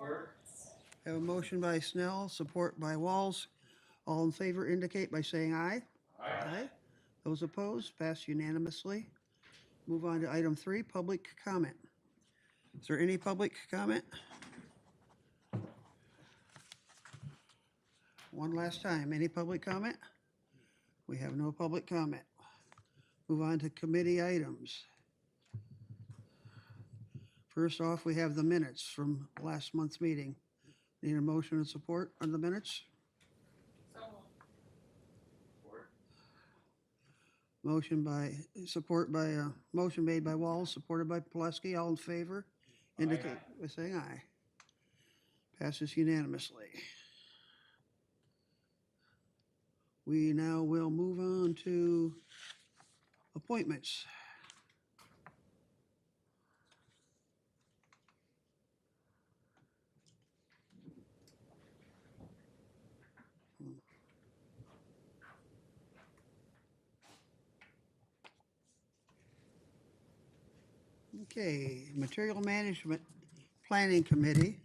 Have a motion by Snell, support by Walls. All in favor indicate by saying aye. Aye. Those opposed, pass unanimously. Move on to item 3, public comment. Is there any public comment? One last time, any public comment? We have no public comment. Move on to committee items. First off, we have the minutes from last month's meeting. Need a motion and support on the minutes? Motion made by Walls, supported by Pulaski. All in favor indicate by saying aye. Passes unanimously. We now will move on to appointments. Okay, Material Management Planning Committee.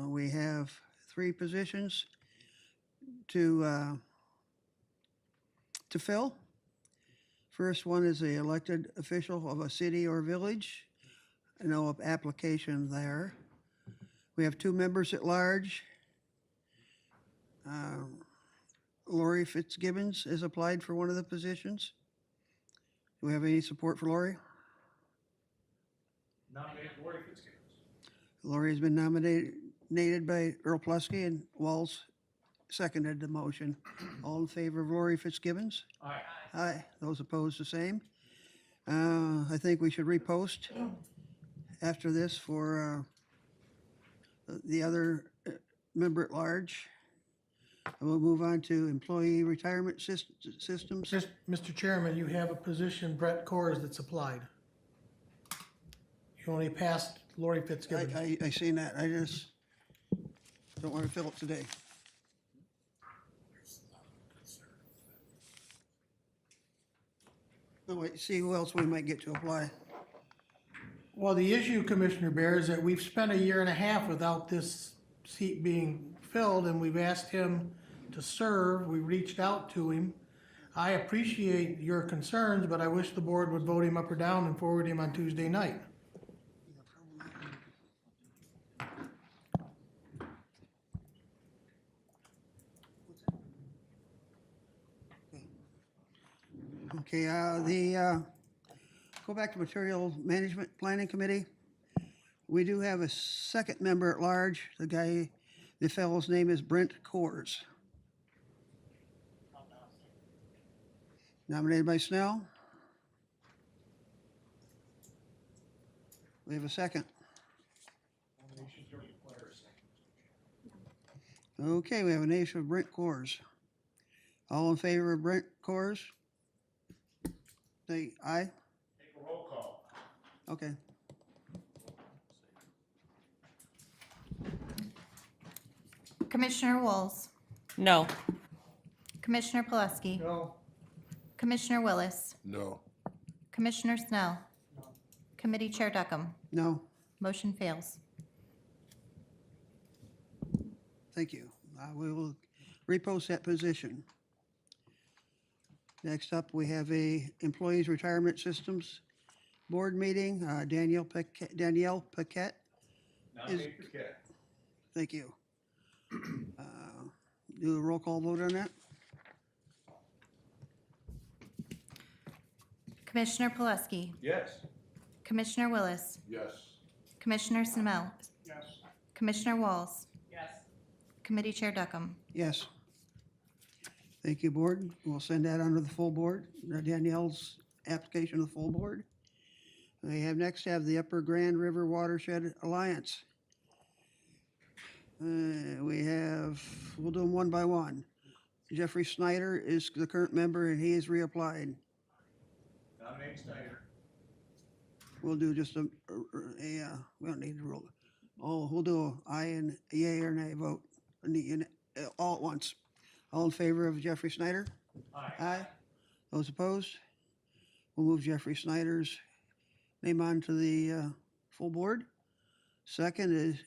We have 3 positions to fill. First one is the elected official of a city or village. No application there. We have 2 members at large. Lori Fitzgibbons has applied for one of the positions. Do we have any support for Lori? Nominate Lori Fitzgibbons. Lori has been nominated by Earl Pulaski, and Walls seconded the motion. All in favor of Lori Fitzgibbons? Aye. Aye. Those opposed, the same. I think we should repost after this for the other member at large. And we'll move on to Employee Retirement Systems. Mr. Chairman, you have a position, Brett Kors, that's applied. You only passed Lori Fitzgibbons. I seen that. I just don't want to fill it today. No, wait, see who else we might get to apply. Well, the issue, Commissioner Bear, is that we've spent a year and a half without this seat being filled, and we've asked him to serve. We reached out to him. I appreciate your concerns, but I wish the board would vote him up or down and forward him on Tuesday night. Okay, go back to Material Management Planning Committee. We do have a second member at large. The fellow's name is Brent Kors. Nominated by Snell. We have a second. Okay, we have a nation of Brent Kors. All in favor of Brent Kors? Say aye. Take a roll call. Okay. Commissioner Walls, No. Commissioner Pulaski, No. Commissioner Willis, No. Commissioner Snell, Committee Chair Duckham. No, Motion fails. thank you. We will repost that position. Next up, we have a Employees Retirement Systems Board meeting. Danielle Paquette. Nominate Paquette. Thank you. Do a roll call vote on that? Commissioner Pulaski, Yes. Commissioner Willis, Yes. Commissioner Snell, Yes. Commissioner Walls, Yes. Committee Chair Duckham. Yes. Thank you, Board. We'll send that on to the full board, Danielle's application to the full board. We have next the Upper Grand River Watershed Alliance. We'll do them one by one. Jeffrey Snyder is the current member and he is reapplied. Nominate Snyder. We'll do just we don't need to roll. We'll do a aye and a yea or nay vote, all at once. All in favor of Jeffrey Snyder? Aye. Aye. Those opposed? We'll move Jeffrey Snyder's name on to the full board. Second is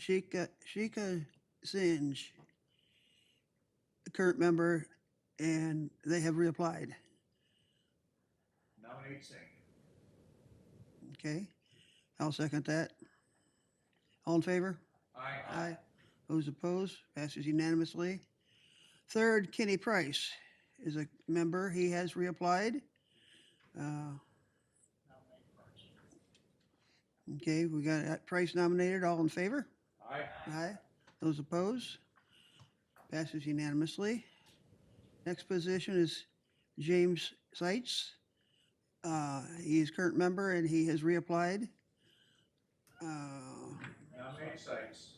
Sheikha Singe, a current member, and they have reapplied. Nominate Singh. Okay, I'll second that. All in favor? Aye. Aye. Those opposed? Passes unanimously. Third, Kenny Price is a member. He has reapplied. Okay, we got Price nominated. All in favor? Aye. Aye. Those opposed? Passes unanimously. Next position is James Seitz. He is current member and he has reapplied. Nominate Sykes.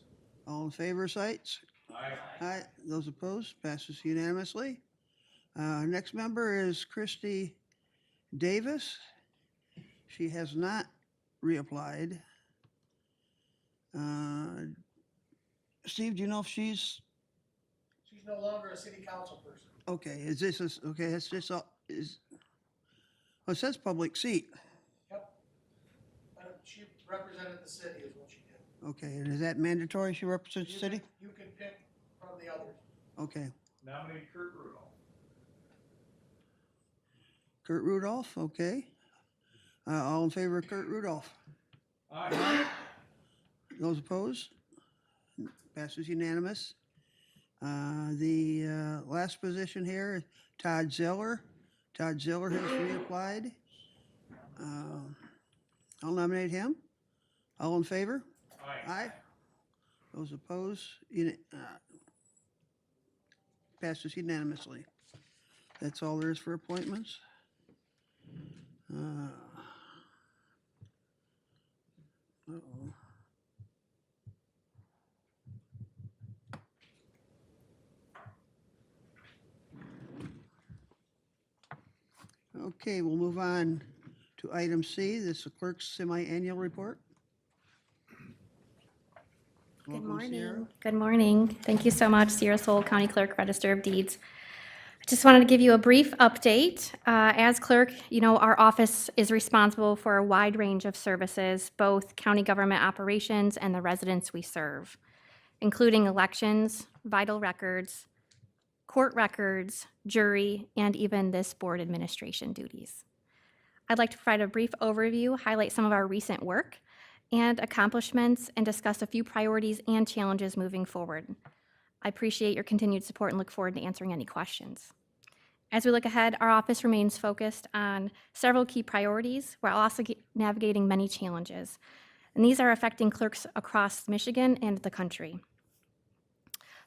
All in favor, Seitz? Aye. Aye. Those opposed? Passes unanimously. Next member is Christy Davis. She has not reapplied. Steve, do you know if she's, She's no longer a city council person. okay, is this, okay, it's just, is, well, it says public seat. Yep. She represented the city is what she did. Okay, and is that mandatory she represents the city? You can pick from the others. Okay. Nominate Kurt Rudolph. Kurt Rudolph, okay. All in favor of Kurt Rudolph? Aye. Those opposed? Passes unanimous. The last position here, Todd Zeller. Todd Zeller has reapplied. I'll nominate him. All in favor? Aye. Aye. Those opposed? Passes unanimously. That's all there is for appointments. Uh-oh. Okay, we'll move on to item C. This is the clerk's semi-annual report. Good Welcome, Sierra. morning. Good morning. Thank you so much, Sierra Soul County Clerk, Register of Deeds. I just wanted to give you a brief update. As clerk, you know, our office is responsible for a wide range of services, both county government operations and the residents we serve, including elections, vital records, court records, jury, and even this board administration duties. I'd like to provide a brief overview, highlight some of our recent work and accomplishments, and discuss a few priorities and challenges moving forward. I appreciate your continued support and look forward to answering any questions. As we look ahead, our office remains focused on several key priorities while also navigating many challenges. And these are affecting clerks across Michigan and the country.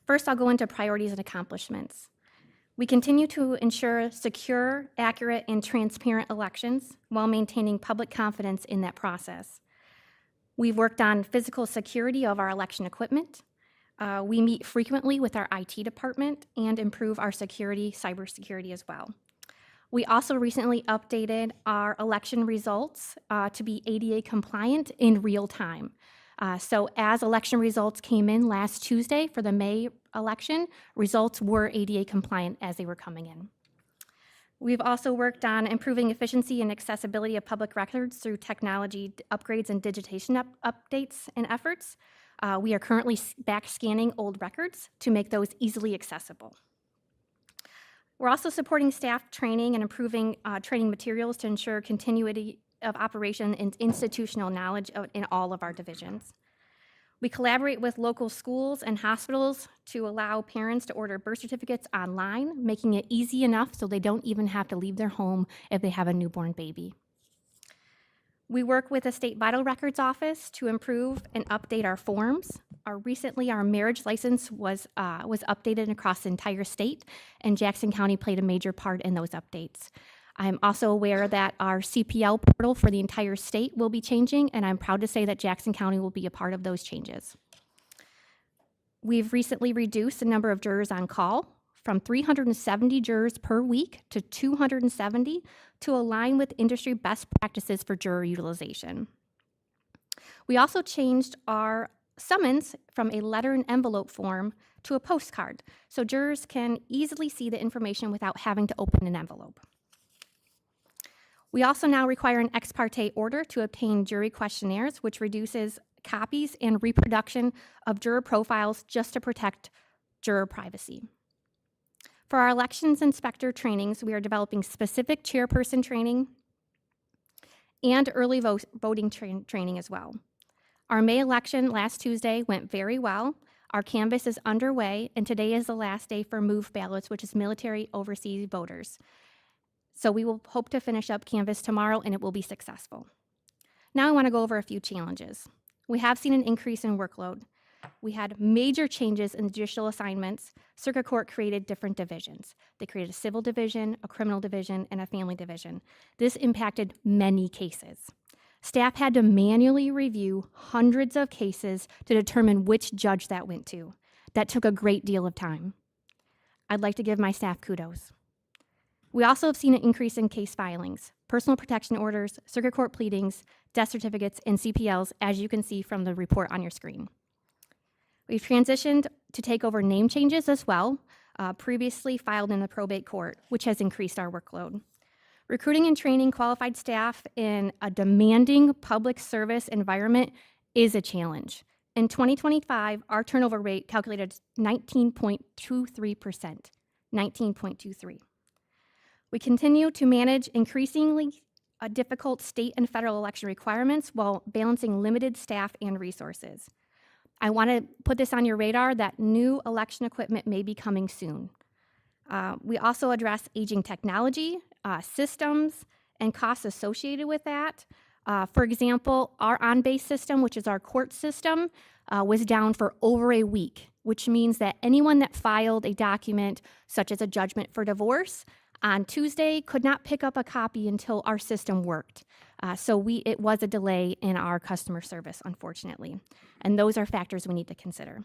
First, I'll go into priorities and accomplishments. We continue to ensure secure, accurate, and transparent elections while maintaining public confidence in that process. We've worked on physical security of our election equipment. We meet frequently with our IT department and improve our cybersecurity as well. We also recently updated our election results to be ADA compliant in real time. So as election results came in last Tuesday for the May election, results were ADA compliant as they were coming in. We've also worked on improving efficiency and accessibility of public records through technology upgrades and digitization updates and efforts. We are currently back scanning old records to make those easily accessible. We're also supporting staff training and improving training materials to ensure continuity of operation and institutional knowledge in all of our divisions. We collaborate with local schools and hospitals to allow parents to order birth certificates online, making it easy enough so they don't even have to leave their home if they have a newborn baby. We work with the State Vital Records Office to improve and update our forms. Recently, our marriage license was updated across the entire state, and Jackson County played a major part in those updates. I'm also aware that our CPL portal for the entire state will be changing, and I'm proud to say that Jackson County will be a part of those changes. We've recently reduced the number of jurors on call from 370 jurors per week to 270 to align with industry best practices for juror utilization. We also changed our summons from a letter and envelope form to a postcard, so jurors can easily see the information without having to open an envelope. We also now require an ex parte order to obtain jury questionnaires, which reduces copies and reproduction of juror profiles just to protect juror privacy. For our elections inspector trainings, we are developing specific chairperson training and early voting training as well. Our May election last Tuesday went very well. Our canvass is underway, and today is the last day for MOVE ballots, which is military overseas voters. So we will hope to finish up canvass tomorrow, and it will be successful. Now I want to go over a few challenges. We have seen an increase in workload. We had major changes in judicial assignments. Circuit Court created different divisions. They created a civil division, a criminal division, and a family division. This impacted many cases. Staff had to manually review hundreds of cases to determine which judge that went to. That took a great deal of time. I'd like to give my staff kudos. We also have seen an increase in case filings, personal protection orders, circuit court pleadings, death certificates, and CPLs, as you can see from the report on your screen. We've transitioned to take over name changes as well, previously filed in the probate court, which has increased our workload. Recruiting and training qualified staff in a demanding public service environment is a challenge. In 2025, our turnover rate calculated 19.23%, 19.23. We continue to manage increasingly difficult state and federal election requirements while balancing limited staff and resources. I want to put this on your radar that new election equipment may be coming soon. We also address aging technology, systems, and costs associated with that. For example, our on-base system, which is our court system, was down for over a week, which means that anyone that filed a document, such as a judgment for divorce, on Tuesday could not pick up a copy until our system worked. So it was a delay in our customer service, unfortunately. And those are factors we need to consider.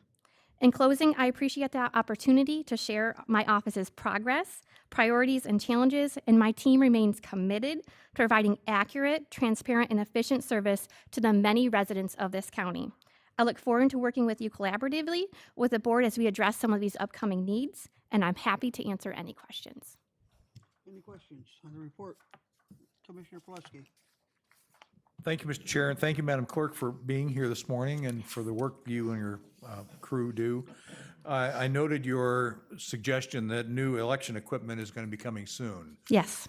In closing, I appreciate the opportunity to share my office's progress, priorities, and challenges, and my team remains committed to providing accurate, transparent, and efficient service to the many residents of this county. I look forward to working with you collaboratively with the board as we address some of these upcoming needs, and I'm happy to answer any questions. Any questions on the report? Commissioner Pulaski. Thank you, Mr. Chair, and thank you, Madam Clerk, for being here this morning and for the work you and your crew do. I noted your suggestion that new election equipment is going to be coming soon. Yes.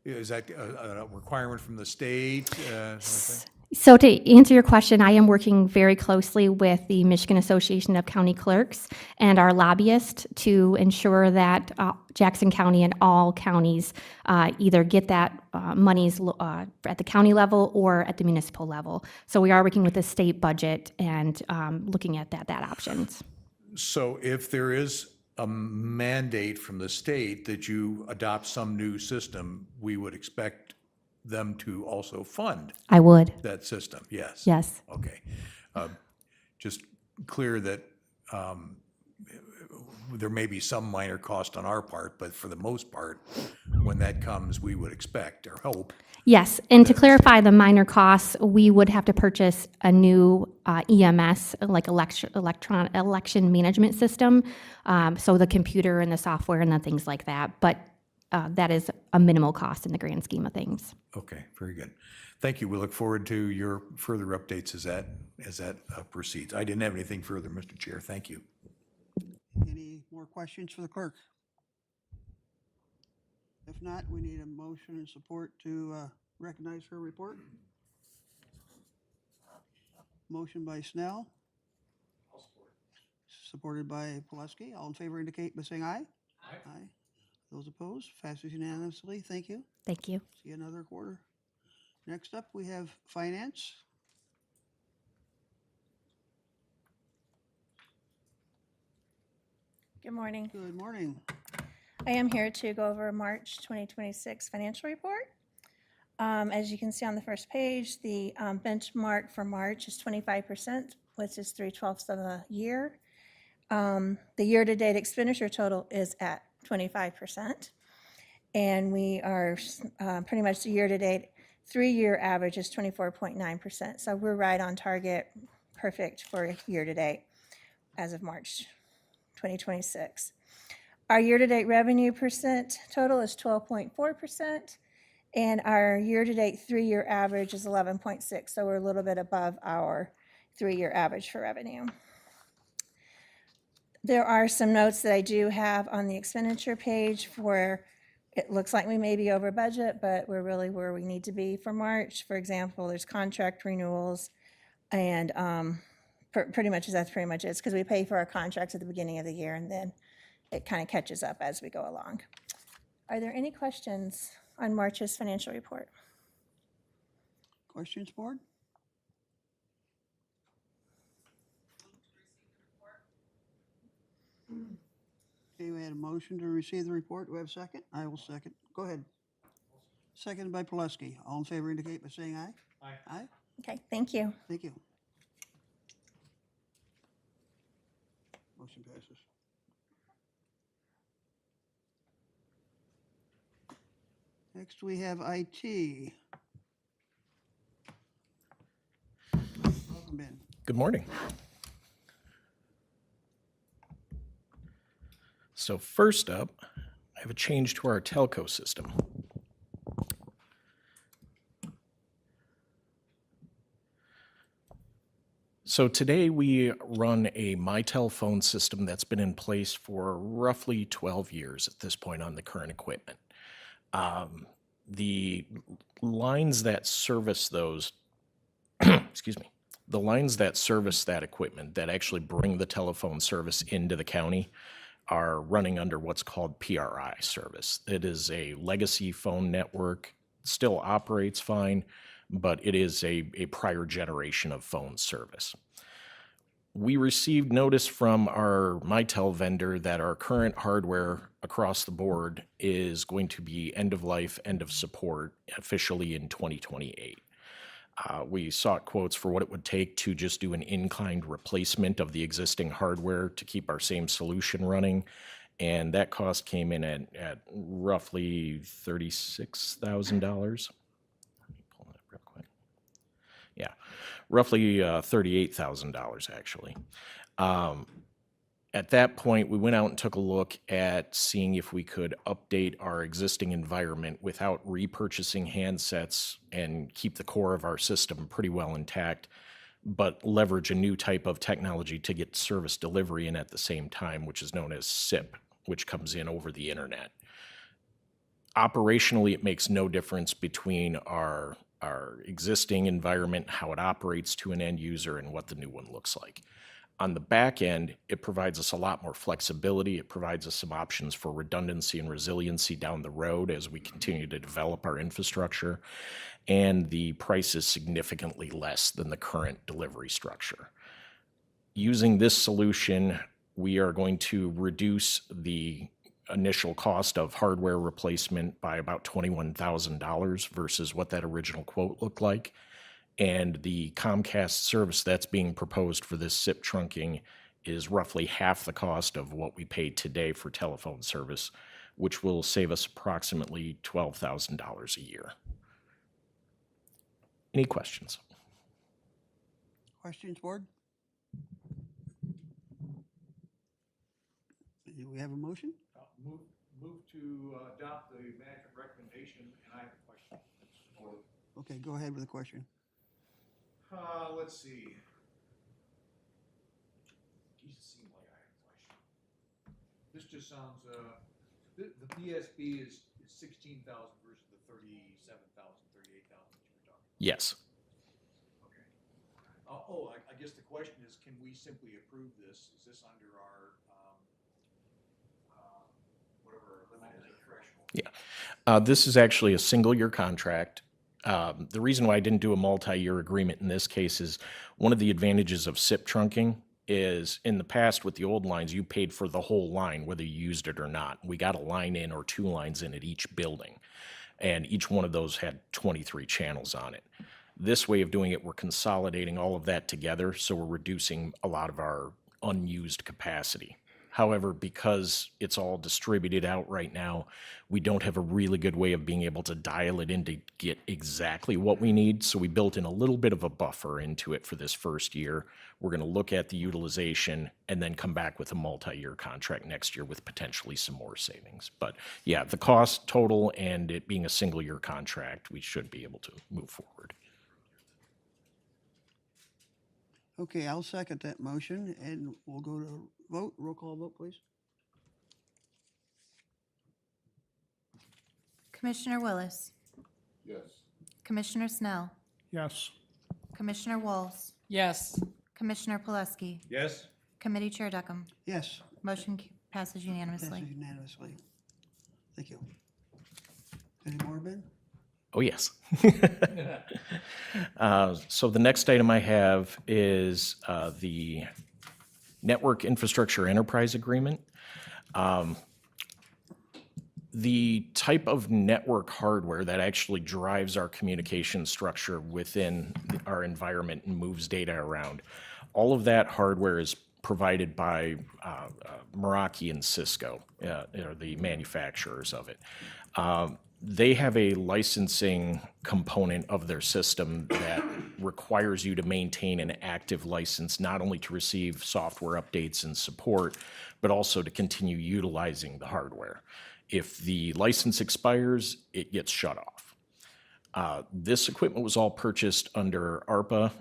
Is that a requirement from the state? Sort of thing? So to answer your question, I am working very closely with the Michigan Association of County Clerks and our lobbyist to ensure that Jackson County and all counties either get that monies at the county level or at the municipal level. So we are working with the state budget and looking at that options. So if there is a mandate from the state that you adopt some new system, we would expect them to also fund I would. that system, yes? Yes. Okay. Just clear that there may be some minor cost on our part, but for the most part, when that comes, we would expect or hope. Yes, and to clarify the minor costs, we would have to purchase a new EMS, like election management system, so the computer and the software and the things like that. But that is a minimal cost in the grand scheme of things. Okay, very good. Thank you. We look forward to your further updates as that proceeds. I didn't have anything further, Mr. Chair. Thank you. Any more questions for the clerk? If not, we need a motion and support to recognize her report. Motion by Snell. Supported by Pulaski. All in favor indicate by saying aye. Aye. Those opposed, passes unanimously. Thank you. Thank you. See you another quarter. Next up, we have finance. Good morning. Good morning. I am here to go over March 2026 financial report. As you can see on the first page, the benchmark for March is 25%, which is 3/12 of a year. The year-to-date expenditure total is at 25%. And we are pretty much the year-to-date 3-year average is 24.9%. So we're right on target, perfect for year-to-date as of March 2026. Our year-to-date revenue percent total is 12.4%, And our year-to-date 3-year average is 11.6, so we're a little bit above our 3-year average for revenue. There are some notes that I do have on the expenditure page where it looks like we may be over budget, but we're really where we need to be for March. For example, there's contract renewals and pretty much that's pretty much it, because we pay for our contracts at the beginning of the year and then it kind of catches up as we go along. Are there any questions on March's financial report? Questions, board? Okay, we had a motion to receive the report. Do we have a second? I will second. Go ahead. Seconded by Pulaski. All in favor indicate by saying aye. Aye. Aye? Okay, thank you. Thank you. Motion passes. Next, we have IT. Welcome, Ben. Good morning. So first up, I have a change to our telco system. So today we run a MyTel phone system that's been in place for roughly 12 years at this point on the current equipment. The lines that service those, excuse me, the lines that service that equipment that actually bring the telephone service into the county are running under what's called PRI service. It is a legacy phone network, still operates fine, but it is a prior generation of phone service. We received notice from our MyTel vendor that our current hardware across the board is going to be end of life, end of support officially in 2028. We sought quotes for what it would take to just do an in-kind replacement of the existing hardware to keep our same solution running. And that cost came in at roughly $36,000. Let me pull it up real quick. Yeah, roughly $38,000 actually. At that point, we went out and took a look at seeing if we could update our existing environment without repurchasing handsets and keep the core of our system pretty well intact, but leverage a new type of technology to get service delivery in at the same time, which is known as SIP, which comes in over the internet. Operationally, it makes no difference between our existing environment, how it operates to an end user, and what the new one looks like. On the back end, it provides us a lot more flexibility. It provides us some options for redundancy and resiliency down the road as we continue to develop our infrastructure. And the price is significantly less than the current delivery structure. Using this solution, we are going to reduce the initial cost of hardware replacement by about $21,000 versus what that original quote looked like. And the Comcast service that's being proposed for this SIP trunking is roughly half the cost of what we pay today for telephone service, which will save us approximately $12,000 a year. Any questions? Questions, board? Do we have a motion? Move to adopt the management recommendation, and I have a question. Okay, go ahead with the question. Let's see. Geez, it seemed like I had a question. This just sounds, the PSB is 16,000 versus the 37,000, 38,000 that you were talking. Yes. Okay. I guess the question is, can we simply approve this? Is this under our, whatever our limited threshold? Yeah. This is actually a single-year contract. The reason why I didn't do a multi-year agreement in this case is one of the advantages of SIP trunking is in the past with the old lines, you paid for the whole line, whether you used it or not. We got a line in or 2 lines in at each building, and each one of those had 23 channels on it. This way of doing it, we're consolidating all of that together, so we're reducing a lot of our unused capacity. However, because it's all distributed out right now, we don't have a really good way of being able to dial it in to get exactly what we need. So we built in a little bit of a buffer into it for this first year. We're going to look at the utilization and then come back with a multi-year contract next year with potentially some more savings. But yeah, the cost total and it being a single year contract, we should be able to move forward. Okay, I'll second that motion, and we'll go to vote. Roll call vote, please. Commissioner Willis, Yes. Commissioner Snell, Yes. Commissioner Walls, Yes. Commissioner Pileski, Yes. Committee Chair Duckham. Yes, Motion passes unanimously. passes unanimously. Thank you. Any more, Ben? Oh, yes. So the next item I have is the Network Infrastructure Enterprise Agreement. The type of network hardware that actually drives our communication structure within our environment and moves data around, all of that hardware is provided by Meraki and Cisco, are the manufacturers of it. They have a licensing component of their system that requires you to maintain an active license, not only to receive software updates and support, but also to continue utilizing the hardware. If the license expires, it gets shut off. This equipment was all purchased under ARPA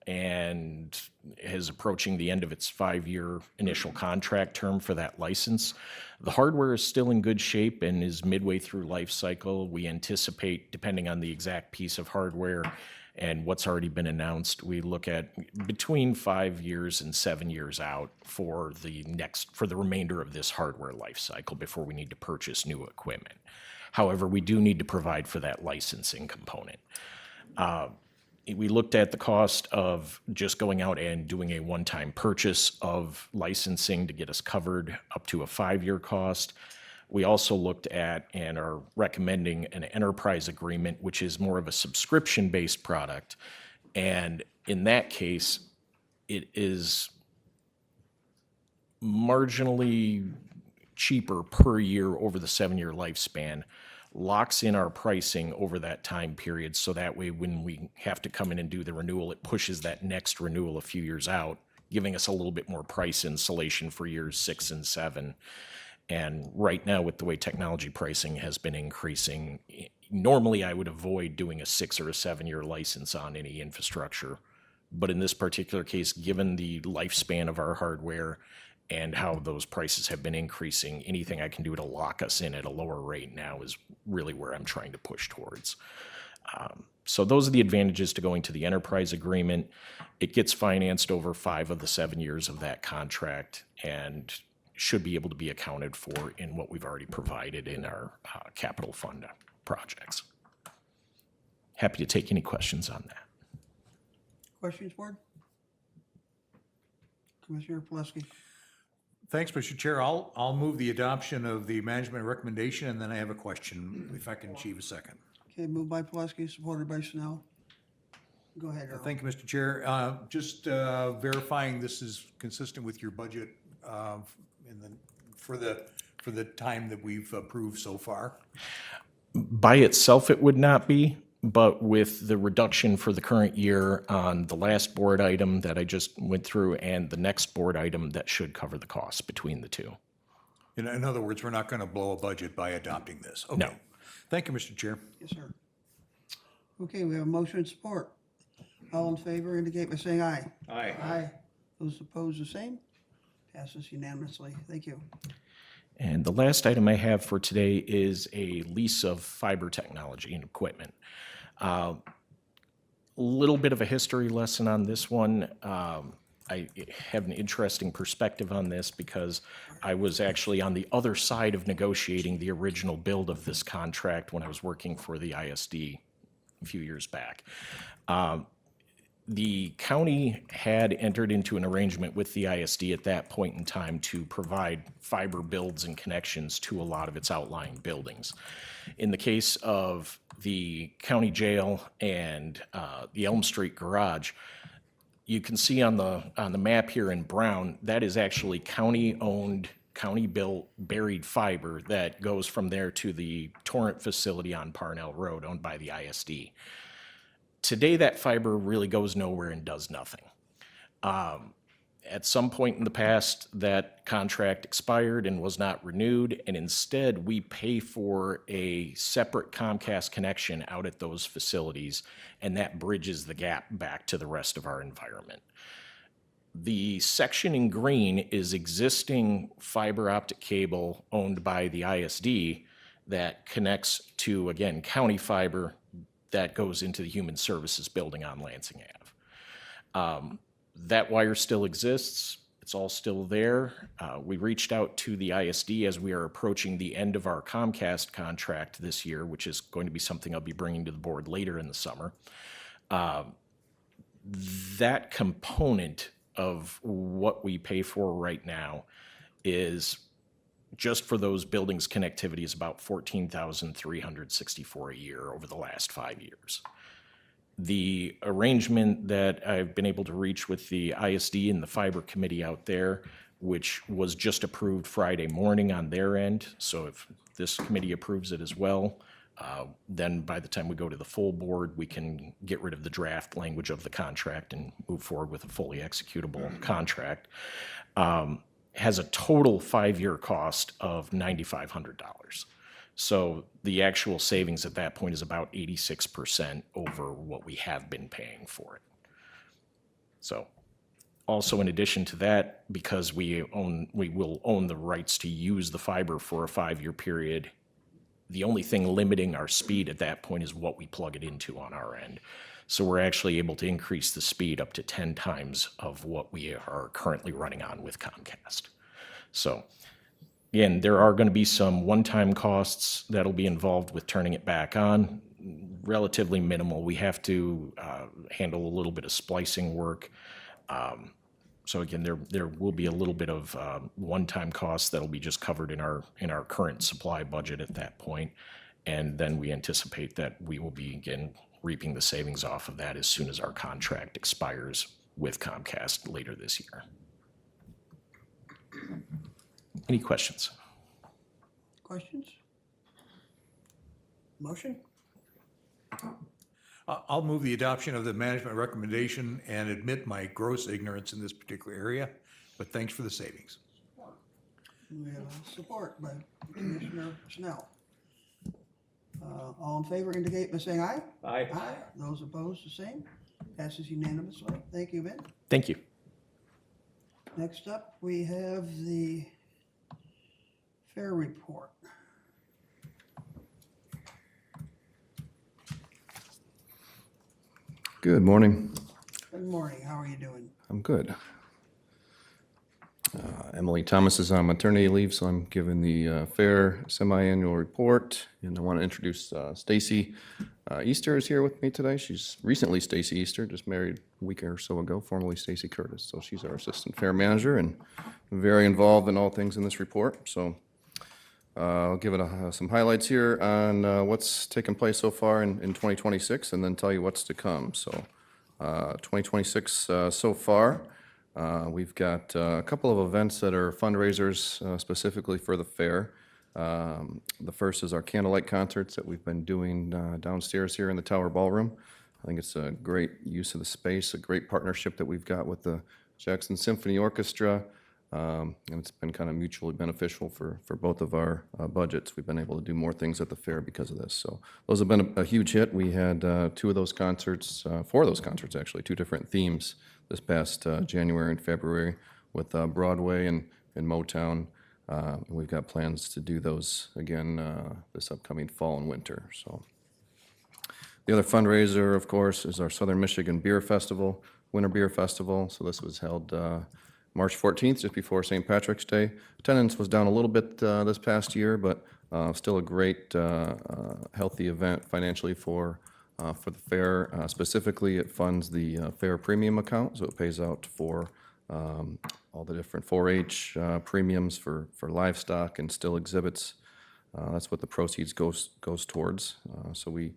and is approaching the end of its 5-year initial contract term for that license. The hardware is still in good shape and is midway through life cycle. We anticipate, depending on the exact piece of hardware and what's already been announced, we look at between 5 years and 7 years out for the remainder of this hardware life cycle before we need to purchase new equipment. However, we do need to provide for that licensing component. We looked at the cost of just going out and doing a one-time purchase of licensing to get us covered up to a 5-year cost. We also looked at and are recommending an enterprise agreement, which is more of a subscription-based product. And in that case, it is marginally cheaper per year over the 7-year lifespan, locks in our pricing over that time period, so that way when we have to come in and do the renewal, it pushes that next renewal a few years out, giving us a little bit more price insulation for years 6 and 7. And right now, with the way technology pricing has been increasing, normally I would avoid doing a 6 or a 7-year license on any infrastructure. But in this particular case, given the lifespan of our hardware and how those prices have been increasing, anything I can do to lock us in at a lower rate now is really where I'm trying to push towards. So those are the advantages to going to the enterprise agreement. It gets financed over 5 of the 7 years of that contract and should be able to be accounted for in what we've already provided in our capital fund projects. Happy to take any questions on that. Questions, board? Commissioner Pileski. Thanks, Mr. Chair. I'll move the adoption of the management recommendation, and then I have a question, if I can achieve a second. Okay, moved by Pileski, supported by Snell. Go ahead, Earl. Thank you, Mr. Chair. Just verifying this is consistent with your budget for the time that we've approved so far. By itself, it would not be, but with the reduction for the current year on the last board item that I just went through and the next board item, that should cover the costs between the two. In other words, we're not going to blow a budget by adopting this. No. Okay. Thank you, Mr. Chair. Yes, sir. Okay, we have a motion and support. All in favor indicate by saying aye. Aye. Aye. Those opposed, the same. Passes unanimously. Thank you. And the last item I have for today is a lease of fiber technology and equipment. A little bit of a history lesson on this one. I have an interesting perspective on this because I was actually on the other side of negotiating the original build of this contract when I was working for the ISD a few years back. The county had entered into an arrangement with the ISD at that point in time to provide fiber builds and connections to a lot of its outlying buildings. In the case of the county jail and the Elm Street garage, you can see on the map here in brown, that is actually county-owned county-built buried fiber that goes from there to the Torrent facility on Parnell Road owned by the ISD. Today, that fiber really goes nowhere and does nothing. At some point in the past, that contract expired and was not renewed, and instead we pay for a separate Comcast connection out at those facilities, and that bridges the gap back to the rest of our environment. The section in green is existing fiber optic cable owned by the ISD that connects to, again, county fiber that goes into the Human Services building on Lansing Ave. That wire still exists. It's all still there. We reached out to the ISD as we are approaching the end of our Comcast contract this year, which is going to be something I'll be bringing to the board later in the summer. That component of what we pay for right now is just for those buildings connectivity is about $14,364 a year over the last 5 years. The arrangement that I've been able to reach with the ISD and the fiber committee out there, which was just approved Friday morning on their end, so if this committee approves it as well, then by the time we go to the full board, we can get rid of the draft language of the contract and move forward with a fully executable contract. Has a total 5-year cost of $9,500. So the actual savings at that point is about 86% over what we have been paying for it. So also in addition to that, because we will own the rights to use the fiber for a 5-year period, the only thing limiting our speed at that point is what we plug it into on our end. So we're actually able to increase the speed up to 10 times of what we are currently running on with Comcast. So again, there are going to be some one-time costs that'll be involved with turning it back on, relatively minimal. We have to handle a little bit of splicing work. So again, there will be a little bit of one-time costs that'll be just covered in our current supply budget at that point. And then we anticipate that we will be, again, reaping the savings off of that as soon as our contract expires with Comcast later this year. Any questions? Questions? Motion? I'll move the adoption of the management recommendation and admit my gross ignorance in this particular area, but thanks for the savings. We have support by Commissioner Snell. All in favor indicate by saying aye. Aye. Aye. Those opposed, the same. Passes unanimously. Thank you, Ben. Thank you. Next up, we have the fair report. Good morning. Good morning. How are you doing? I'm good. Emily Thomas is on maternity leave, so I'm giving the fair semi-annual report. And I want to introduce Stacy Easter is here with me today. She's recently Stacy Easter, just married a week or so ago, formerly Stacy Curtis. So she's our assistant fair manager and very involved in all things in this report. So I'll give it some highlights here on what's taken place so far in 2026 and then tell you what's to come. So 2026 so far, we've got a couple of events that are fundraisers specifically for the fair. The first is our candlelight concerts that we've been doing downstairs here in the Tower Ballroom. I think it's a great use of the space, a great partnership that we've got with the Jackson Symphony Orchestra. And it's been kind of mutually beneficial for both of our budgets. We've been able to do more things at the fair because of this. So those have been a huge hit. We had four of those concerts actually, two different themes this past January and February with Broadway and Motown. We've got plans to do those again this upcoming fall and winter. So the other fundraiser, of course, is our Southern Michigan Beer Festival, Winter Beer Festival. So this was held March 14th, just before St. Patrick's Day. Attendance was down a little bit this past year, but still a great, healthy event financially for the fair. Specifically, it funds the fair premium account, so it pays out for all the different 4-H premiums for livestock and still exhibits. That's what the proceeds goes towards. So we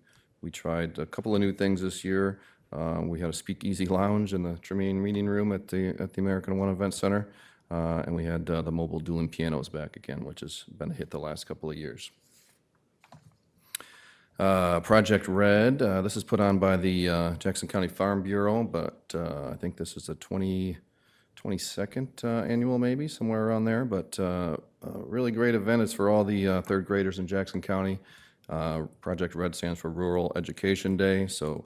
tried a couple of new things this year. We had a speakeasy lounge in the Tremaine Meeting Room at the American One Event Center. And we had the mobile dueling pianos back again, which has been a hit the last couple of years. Project Red, this is put on by the Jackson County Farm Bureau, but I think this is the 22nd annual, maybe, somewhere around there. But a really great event. It's for all the third graders in Jackson County. Project Red stands for Rural Education Day. So,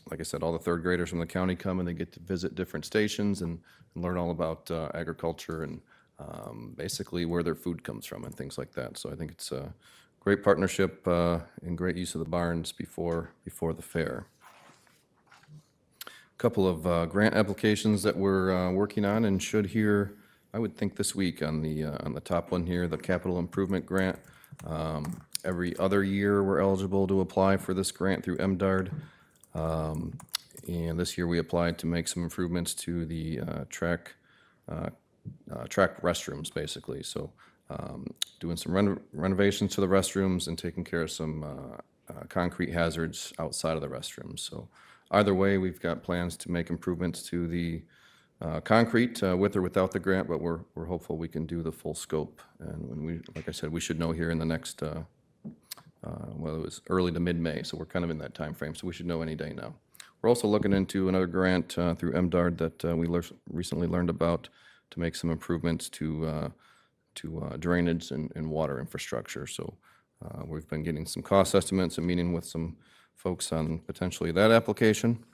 like I said, all the third graders from the county come and they get to visit different stations and learn all about agriculture and basically where their food comes from and things like that. So I think it's a great partnership and great use of the barns before the fair. A couple of grant applications that we're working on and should hear, I would think this week on the top one here, the Capital Improvement Grant. Every other year, we're eligible to apply for this grant through MDARD. And this year, we applied to make some improvements to the track restrooms, basically. So doing some renovations to the restrooms and taking care of some concrete hazards outside of the restrooms. So either way, we've got plans to make improvements to the concrete with or without the grant, but we're hopeful we can do the full scope. And when we, like I said, we should know here in the next, well, it was early to mid-May, so we're kind of in that time frame, so we should know any day now. We're also looking into another grant through MDARD that we recently learned about to make some improvements to drainage and water infrastructure. So we've been getting some cost estimates and meeting with some folks on potentially that application.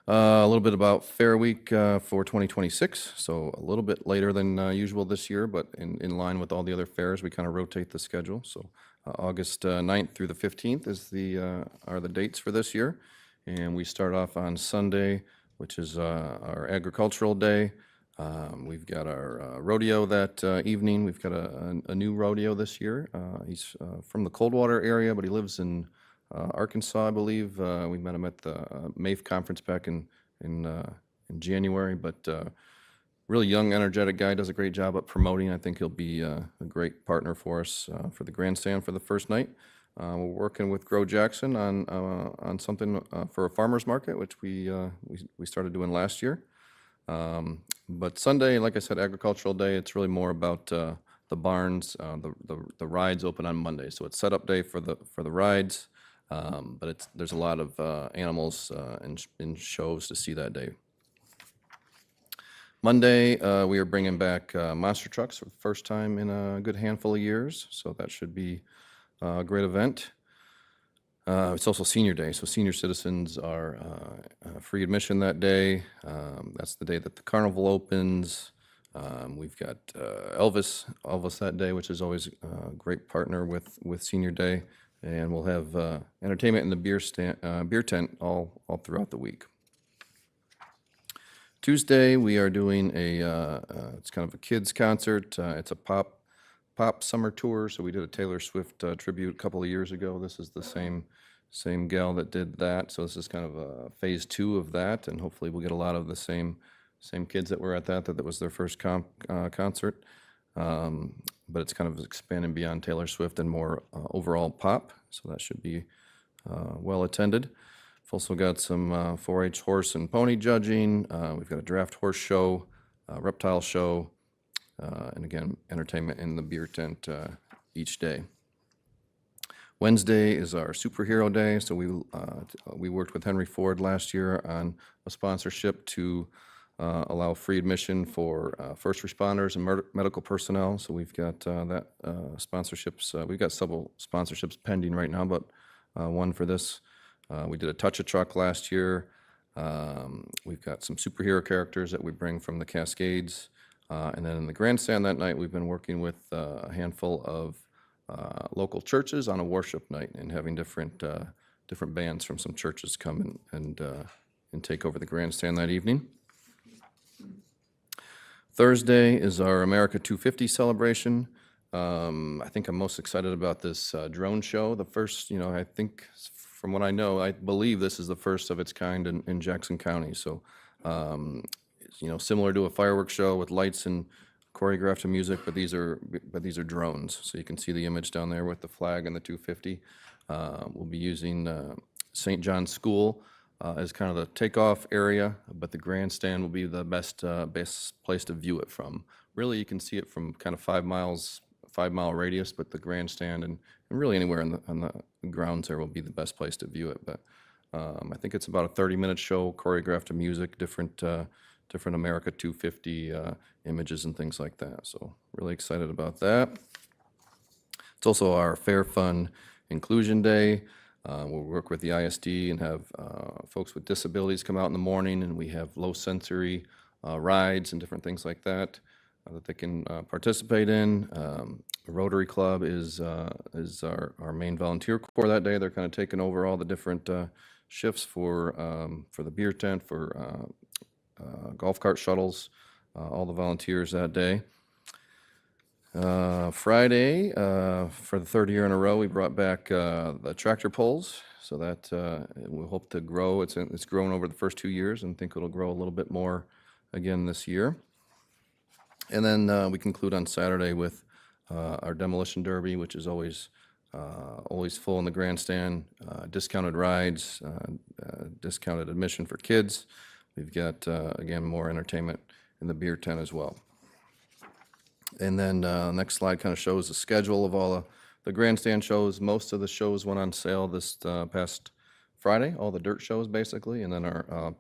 A little bit about Fair Week for 2026, so a little bit later than usual this year, but in line with all the other fairs, we kind of rotate the schedule. So August 9th through the 15th are the dates for this year, and we start off on Sunday, which is our agricultural day. We've got our rodeo that evening. We've got a new rodeo this year. He's from the Coldwater area, but he lives in Arkansas, I believe. We met him at the MAFE conference back in January, but really young, energetic guy, does a great job at promoting. I think he'll be a great partner for us for the grandstand for the first night. We're working with Grow Jackson on something for a farmer's market, which we started doing last year. But Sunday, like I said, agricultural day, it's really more about the barns. The rides open on Monday, so it's setup day for the rides. But there's a lot of animals in shows to see that day. Monday, we are bringing back monster trucks for the first time in a good handful of years, so that should be a great event. It's also Senior Day, so senior citizens are free admission that day. That's the day that the carnival opens. We've got Elvis that day, which is always a great partner with Senior Day. And we'll have entertainment in the beer tent all throughout the week. Tuesday, we are doing it's kind of a kids concert. It's a pop summer tour. So we did a Taylor Swift tribute a couple of years ago. This is the same gal that did that. So this is kind of a phase 2 of that, and hopefully we'll get a lot of the same kids that were at that was their first concert. But it's kind of expanding beyond Taylor Swift and more overall pop, so that should be well attended. We've also got some 4-H horse and pony judging. We've got a draft horse show, reptile show, and again, entertainment in the beer tent each day. Wednesday is our superhero day, so we worked with Henry Ford last year on a sponsorship to allow free admission for first responders and medical personnel. So we've got that sponsorships. We've got several sponsorships pending right now, but one for this. We did a Touch a Truck last year. We've got some superhero characters that we bring from the Cascades. And then in the grandstand that night, we've been working with a handful of local churches on a worship night and having different bands from some churches come and take over the grandstand that evening. Thursday is our America 250 celebration. I think I'm most excited about this drone show. The first, I think from what I know, I believe this is the first of its kind in Jackson County. So, similar to a fireworks show with lights and choreographed to music, but these are drones. So you can see the image down there with the flag and the 250. We'll be using St. John's School as kind of the takeoff area, but the grandstand will be the best place to view it from. Really, you can see it from kind of 5-mile radius, but the grandstand and really anywhere on the grounds there will be the best place to view it. But I think it's about a 30-minute show, choreographed to music, different America 250 images and things like that. So really excited about that. It's also our Fair Fun Inclusion Day. We'll work with the ISD and have folks with disabilities come out in the morning, and we have low sensory rides and different things like that that they can participate in. The Rotary Club is our main volunteer corps that day. They're kind of taking over all the different shifts for the beer tent, for golf cart shuttles, all the volunteers that day. Friday, for the third year in a row, we brought back the tractor pulls, so that we hope to grow. It's grown over the first 2 years, and think it'll grow a little bit more again this year. And then we conclude on Saturday with our demolition derby, which is always full in the grandstand. Discounted rides, discounted admission for kids. We've got again more entertainment in the beer tent as well. And then next slide kind of shows the schedule of all the grandstand shows. Most of the shows went on sale this past Friday, all the dirt shows basically, and then our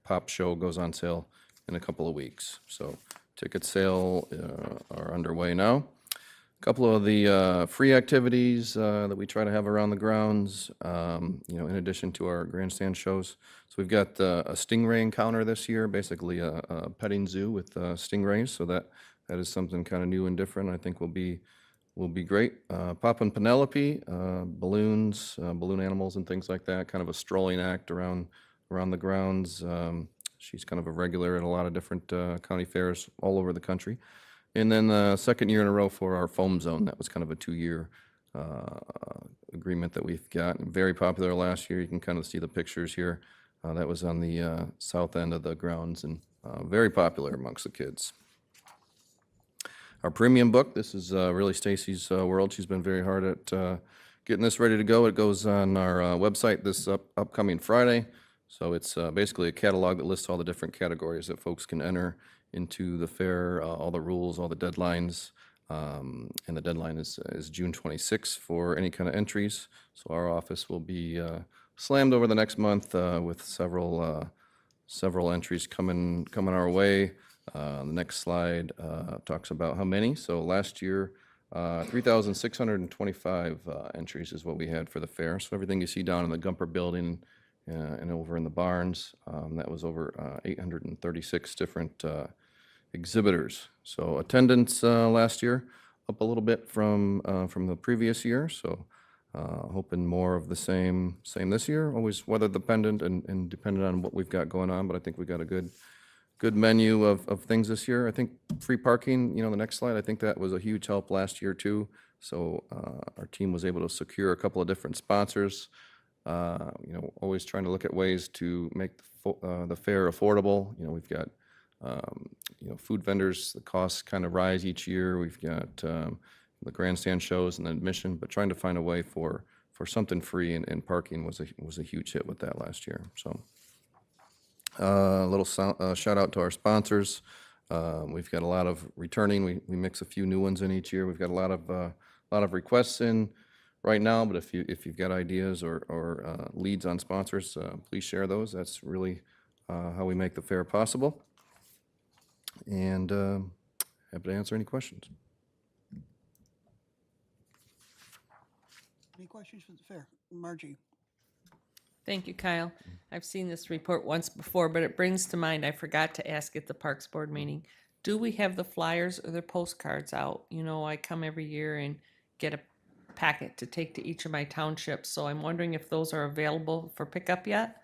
pop show goes on sale in a couple of weeks. So ticket sale are underway now. A couple of the free activities that we try to have around the grounds, in addition to our grandstand shows. So we've got a stingray encounter this year, basically a petting zoo with stingrays. So that is something kind of new and different. I think will be great. Poppin' Penelope, balloons, balloon animals and things like that. Kind of a strolling act around the grounds. She's kind of a regular at a lot of different county fairs all over the country. And then the second year in a row for our foam zone. That was kind of a 2-year agreement that we've got. Very popular last year. You can kind of see the pictures here. That was on the south end of the grounds, and very popular amongst the kids. Our premium book, this is really Stacy's world. She's been very hard at getting this ready to go. It goes on our website this upcoming Friday. So it's basically a catalog that lists all the different categories that folks can enter into the fair, all the rules, all the deadlines. And the deadline is June 26th for any kind of entries. So our office will be slammed over the next month with several entries coming our way. The next slide talks about how many. So last year, 3,625 entries is what we had for the fair. So everything you see down in the Gumper building and over in the barns, that was over 836 different exhibitors. So attendance last year up a little bit from the previous year. So hoping more of the same this year. Always weather dependent and dependent on what we've got going on, but I think we got a good menu of things this year. I think free parking, the next slide, I think that was a huge help last year too. So our team was able to secure a couple of different sponsors, always trying to look at ways to make the fair affordable. We've got, food vendors, the costs kind of rise each year. We've got the grandstand shows and admission, but trying to find a way for something free, and parking was a huge hit with that last year. So a little shout out to our sponsors. We've got a lot of returning. We mix a few new ones in each year. We've got a lot of requests in right now, but if you've got ideas or leads on sponsors, please share those. That's really how we make the fair possible. And happy to answer any questions. Any questions for the fair? Margie? Thank you, Kyle. I've seen this report once before, but it brings to mind, I forgot to ask at the Parks Board meeting, do we have the flyers or the postcards out? I come every year and get a packet to take to each of my townships, so I'm wondering if those are available for pickup yet?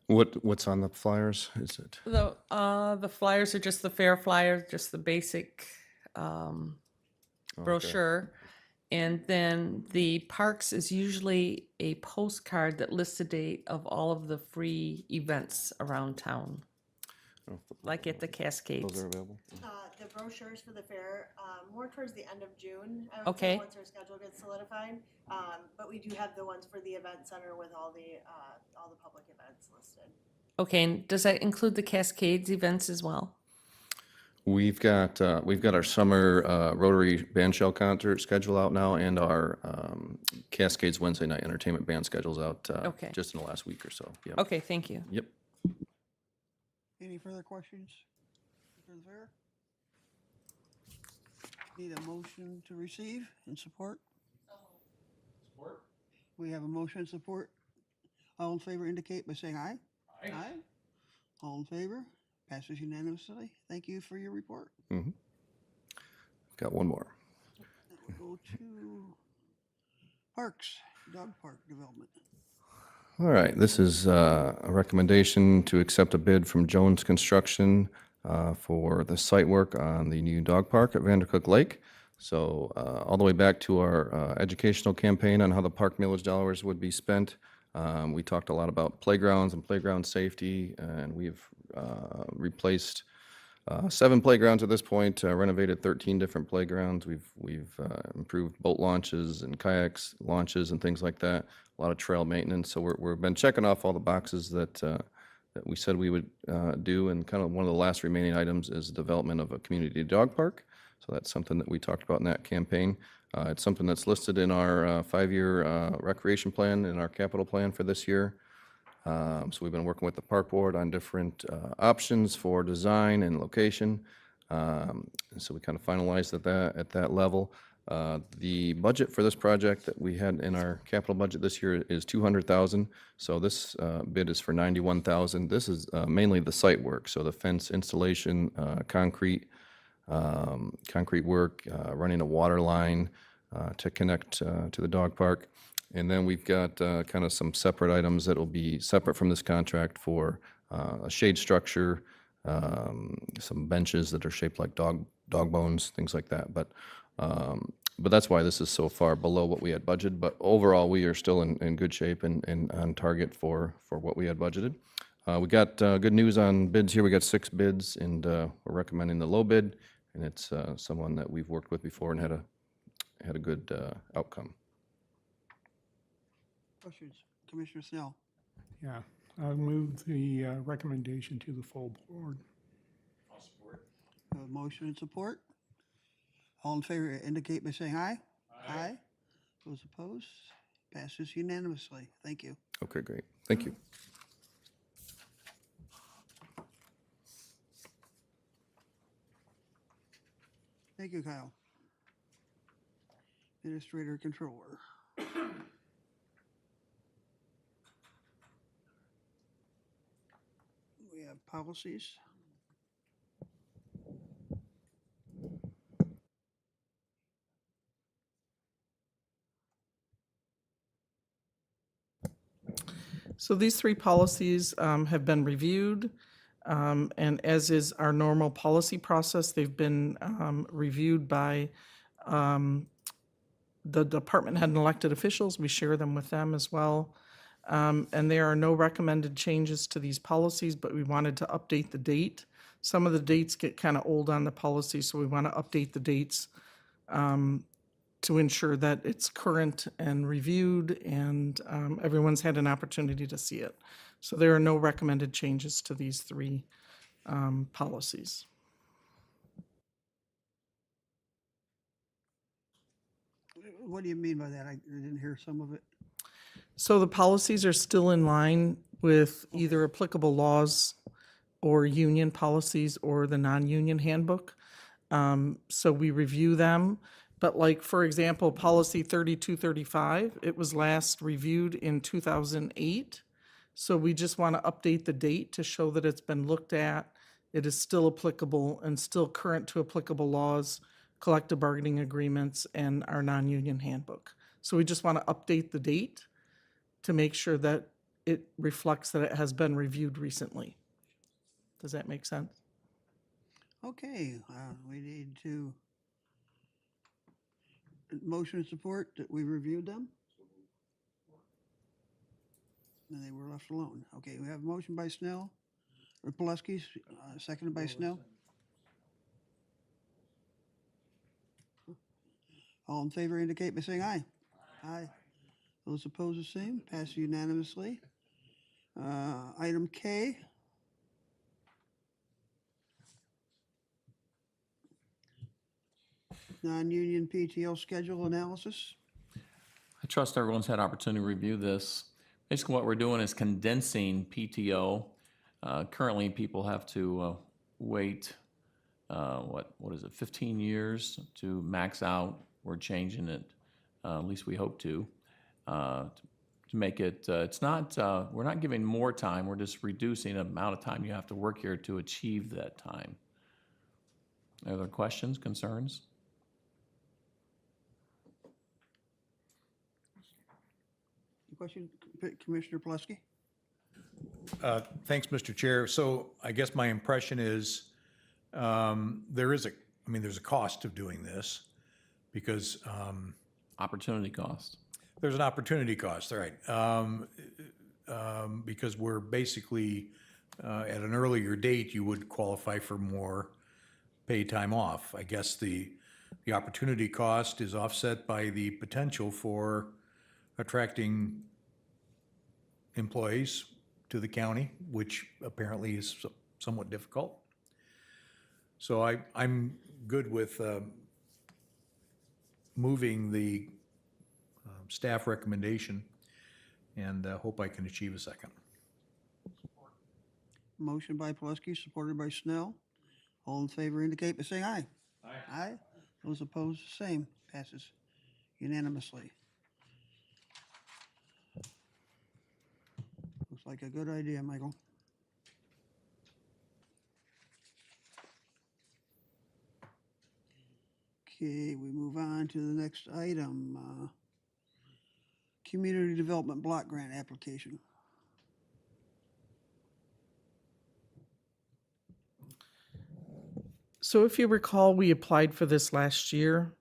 What's on the flyers? Is it? The flyers are just the fair flyers, just the basic brochure. And then the parks is usually a postcard that lists the date of all of the free events around town. like at the Those Cascades? are available. The brochures for the fair, more towards the end of June, I would Okay. say, once our schedule gets solidified. But we do have the ones for the event center with all the public events listed. Okay, and does that include the Cascades events as well? We've got our summer Rotary band shell concert schedule out now, and our Cascades Wednesday night entertainment band schedule's out Okay. just in the last week or so. Yep. Okay, thank you. Yep. Any further questions for the fair? Need a motion to receive and support? Support? We have a motion and support. All in favor indicate by saying aye. Aye. All in favor? Passes unanimously. Thank you for your report. Got one more. We'll go to Parks, Dog Park Development. All right, this is a recommendation to accept a bid from Jones Construction for the site work on the new dog park at Vandercook Lake. So all the way back to our educational campaign on how the park millage dollars would be spent. We talked a lot about playgrounds and playground safety, and we've replaced 7 playgrounds at this point, renovated 13 different playgrounds. We've improved boat launches and kayaks launches and things like that. A lot of trail maintenance. So we've been checking off all the boxes that we said we would do. And kind of one of the last remaining items is development of a community dog park. So that's something that we talked about in that campaign. It's something that's listed in our 5-year recreation plan and our capital plan for this year. So we've been working with the park board on different options for design and location. So we kind of finalized at that level. The budget for this project that we had in our capital budget this year is $200,000. So this bid is for $91,000. This is mainly the site work. So the fence installation, concrete work, running a water line to connect to the dog park. And then we've got kind of some separate items that will be separate from this contract for a shade structure, some benches that are shaped like dog bones, things like that. But that's why this is so far below what we had budgeted. But overall, we are still in good shape and on target for what we had budgeted. We got good news on bids here. We got 6 bids, and we're recommending the low bid. And it's someone that we've worked with before and had a good outcome. Questions? Commissioner Snell. Yeah, I'll move the recommendation to the full board. I'll support. Motion and support. All in favor indicate by saying aye. Aye. Those opposed? Passes unanimously. Thank you. Okay, great. Thank you. Thank you, Kyle. Administrator Controller. We have policies. So these 3 policies have been reviewed, and as is our normal policy process, they've been reviewed by the department head and elected officials. We share them with them as well. And there are no recommended changes to these policies, but we wanted to update the date. Some of the dates get kind of old on the policy, so we want to update the dates to ensure that it's current and reviewed and everyone's had an opportunity to see it. So there are no recommended changes to these 3 policies. What do you mean by that? I didn't hear some of it. So the policies are still in line with either applicable laws or union policies or the non-union handbook. So we review them. But like, for example, policy 3235, it was last reviewed in 2008. So we just want to update the date to show that it's been looked at. It is still applicable and still current to applicable laws, collective bargaining agreements, and our non-union handbook. So we just want to update the date to make sure that it reflects that it has been reviewed recently. Does that make sense? Okay, we need to motion and support that we reviewed them. And they were left alone. Okay, we have a motion by Snell, Pulaski, seconded by Snell. All in favor indicate by saying aye. Aye. Those opposed, the same. Passed unanimously. Item K. Non-union PTO schedule analysis. I trust everyone's had opportunity to review this. Basically, what we're doing is condensing PTO. Currently, people have to wait, what is it, 15 years to max out. We're changing it, at least we hope to make it, it's not, we're not giving more time, we're just reducing the amount of time you have to work here to achieve that time. Are there questions, concerns? Question, Commissioner Pulaski? Thanks, Mr. Chair. So I guess my impression is there's a cost of doing this because Opportunity cost. there's an opportunity cost, all right. Because we're basically, at an earlier date, you would qualify for more paid time off. I guess the opportunity cost is offset by the potential for attracting employees to the county, which apparently is somewhat difficult. So I'm good with moving the staff recommendation and hope I can achieve a second. Motion by Pulaski, supported by Snell. All in favor indicate by saying aye. Aye. Aye. Those opposed, the same. Passes unanimously. Looks like a good idea, Michael. Okay, we move on to the next item. Community Development Block Grant application. So if you recall, we applied for this last year.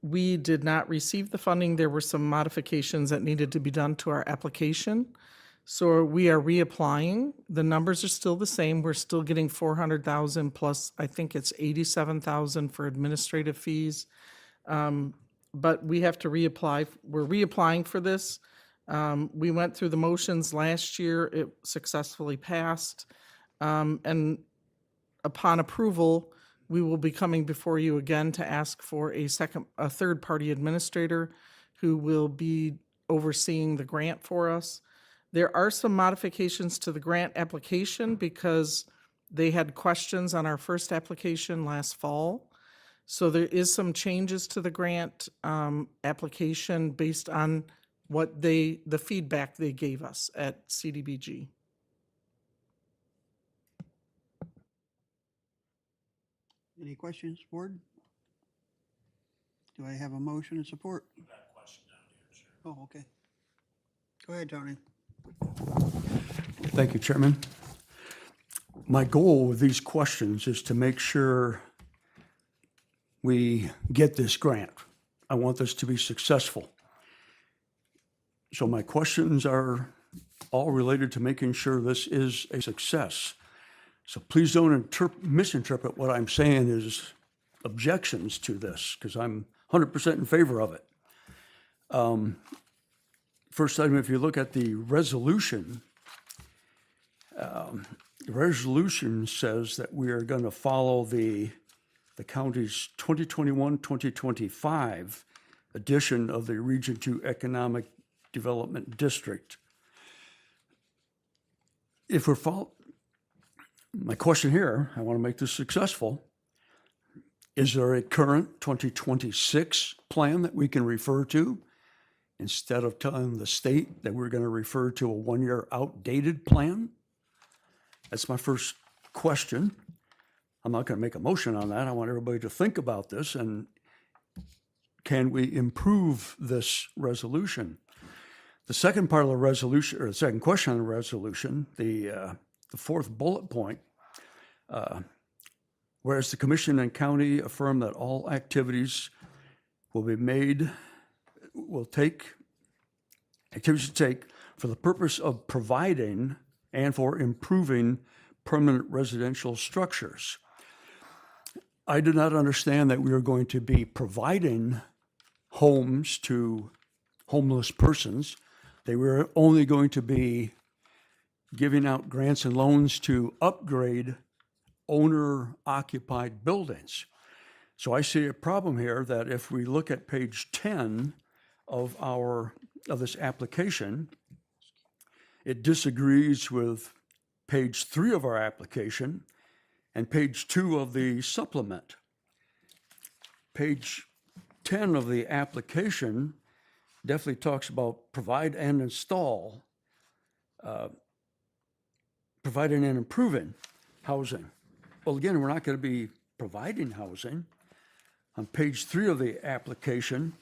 We did not receive the funding. There were some modifications that needed to be done to our application. So we are reapplying. The numbers are still the same. We're still getting 400,000 plus, I think it's 87,000 for administrative fees. But we have to reapply. We're reapplying for this. We went through the motions last year. It successfully passed. And upon approval, we will be coming before you again to ask for a third-party administrator who will be overseeing the grant for us. There are some modifications to the grant application because they had questions on our first application last fall. So there is some changes to the grant application based on what the feedback they gave us at CDBG. Any questions, board? Do I have a motion and support? Oh, okay. Go ahead, Tony. Thank you, Chairman. My goal with these questions is to make sure we get this grant. I want this to be successful. So my questions are all related to making sure this is a success. So please don't misinterpret what I'm saying as objections to this, because I'm 100% in favor of it. First item, if you look at the resolution says that we are going to follow the county's 2021-2025 edition of the Region 2 Economic Development District. If we're my question here, I want to make this successful. Is there a current 2026 plan that we can refer to instead of telling the state that we're going to refer to a one-year outdated plan? That's my first question. I'm not going to make a motion on that. I want everybody to think about this and can we improve this resolution? The second part of the resolution, or the second question on the resolution, the fourth bullet point, whereas the commission and county affirm that all activities activities to take for the purpose of providing and for improving permanent residential structures. I did not understand that we were going to be providing homes to homeless persons. They were only going to be giving out grants and loans to upgrade owner-occupied buildings. So I see a problem here that if we look at page 10 of this application, it disagrees with page 3 of our application and page 2 of the supplement. Page 10 of the application definitely talks about provide and install, providing and improving housing. Well, again, we're not going to be providing housing. On page 3 of the application,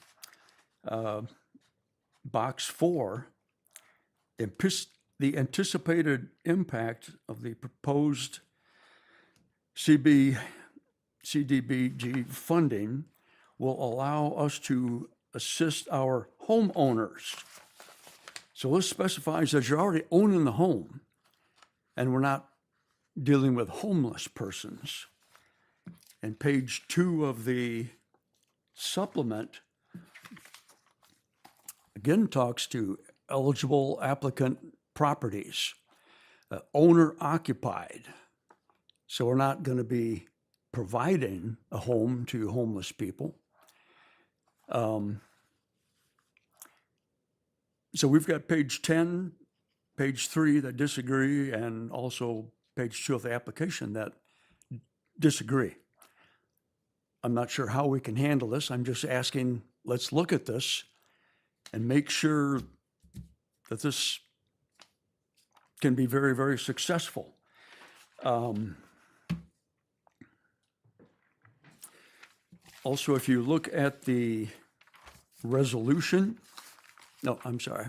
box 4, the anticipated impact of the proposed CDBG funding will allow us to assist our homeowners. So this specifies that you're already owning the home, and we're not dealing with homeless persons. And page 2 of the supplement again talks to eligible applicant properties, owner occupied. So we're not going to be providing a home to homeless people. So we've got page 10, page 3 that disagree, and also page 2 of the application that disagree. I'm not sure how we can handle this. I'm just asking, let's look at this and make sure that this can be very, very successful. Also, if you look at the resolution, no, I'm sorry,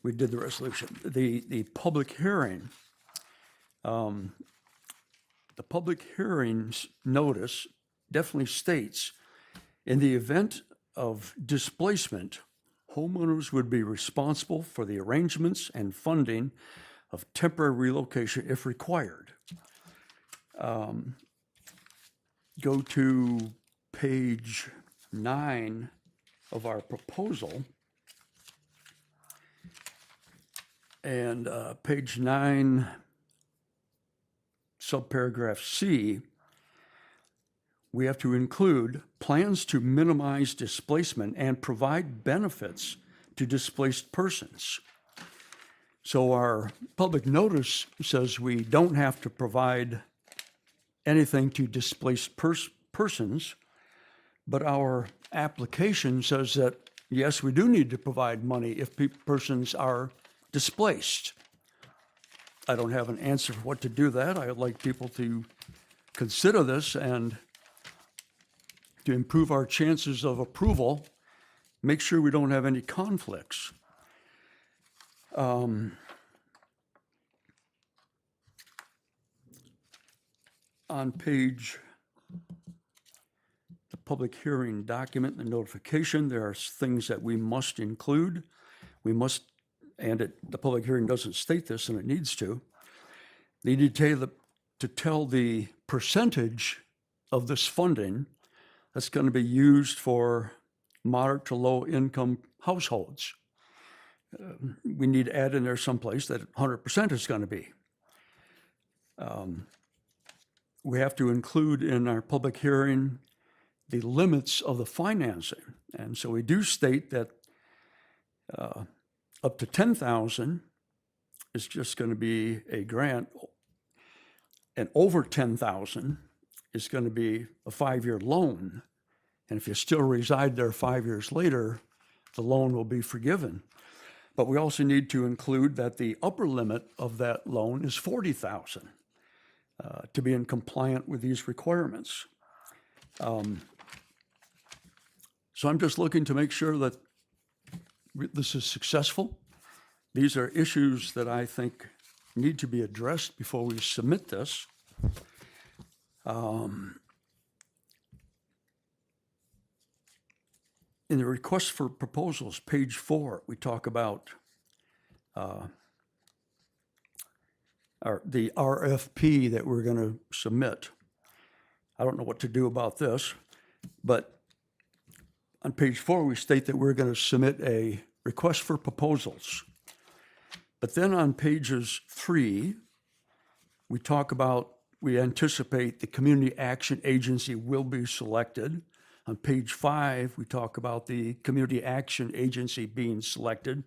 we did the resolution. The public hearing, the public hearings notice definitely states, in the event of displacement, homeowners would be responsible for the arrangements and funding of temporary relocation if required. Go to page 9 of our proposal. And page 9, subparagraph C, we have to include plans to minimize displacement and provide benefits to displaced persons. So our public notice says we don't have to provide anything to displaced persons, but our application says that, yes, we do need to provide money if persons are displaced. I don't have an answer for what to do that. I would like people to consider this and to improve our chances of approval, make sure we don't have any conflicts. On page, the public hearing document, the notification, there are things that we must include. We must, and the public hearing doesn't state this, and it needs to. They need to tell the percentage of this funding that's going to be used for moderate to low income households. We need to add in there someplace that 100% is going to be. We have to include in our public hearing the limits of the financing. And so we do state that up to $10,000 is just going to be a grant, and over $10,000 is going to be a 5-year loan. And if you still reside there 5 years later, the loan will be forgiven. But we also need to include that the upper limit of that loan is $40,000 to be in compliant with these requirements. So I'm just looking to make sure that this is successful. These are issues that I think need to be addressed before we submit this. In the request for proposals, page 4, we talk about the RFP that we're going to submit. I don't know what to do about this, but on page 4, we state that we're going to submit a request for proposals. But then on pages 3, we talk about, we anticipate the Community Action Agency will be selected. On page 5, we talk about the Community Action Agency being selected.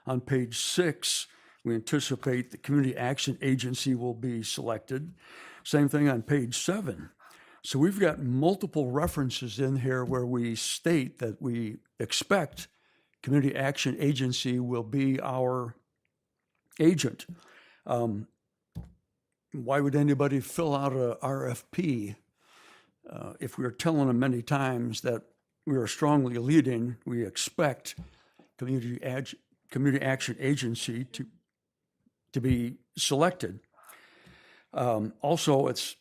On page 6, we anticipate the Community Action Agency will be selected. Same thing on page 7. So we've got multiple references in here where we state that we expect Community Action Agency will be our agent. Why would anybody fill out a RFP if we are telling them many times that we are strongly leading? We expect Community Action Agency to be selected. Also, it's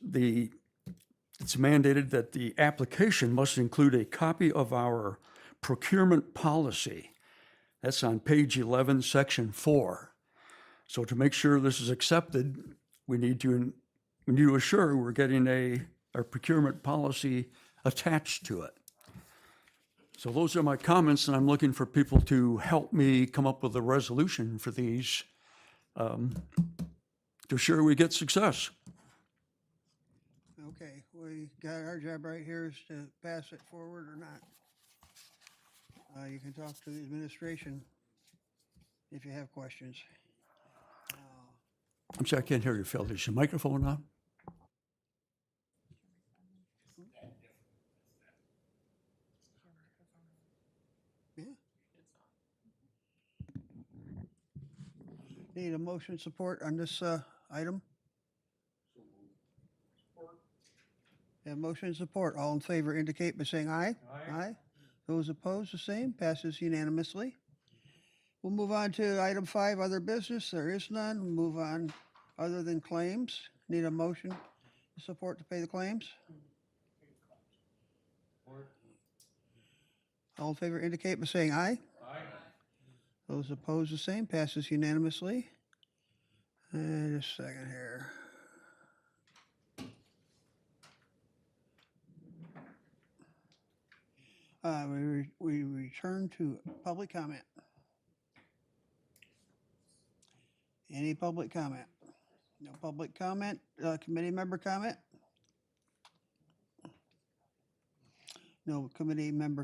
mandated that the application must include a copy of our procurement policy. That's on page 11, section 4. So to make sure this is accepted, we need to assure we're getting our procurement policy attached to it. So those are my comments, and I'm looking for people to help me come up with a resolution for these to assure we get success. Okay, we got our job right here is to pass it forward or not. You can talk to the administration if you have questions. I'm sorry, I can't hear you, Phil. Is your microphone on? Yeah. Need a motion support on this item? Yeah, motion and support. All in favor indicate by saying aye. Aye. Those opposed, the same. Passes unanimously. We'll move on to item 5, other business. There is none. We'll move on other than claims. Need a motion to support to pay the claims? All in favor indicate by saying aye. Aye. Those opposed, the same. Passes unanimously. And just a second here. We return to public comment. Any public comment? No public comment. Committee member comment? No committee member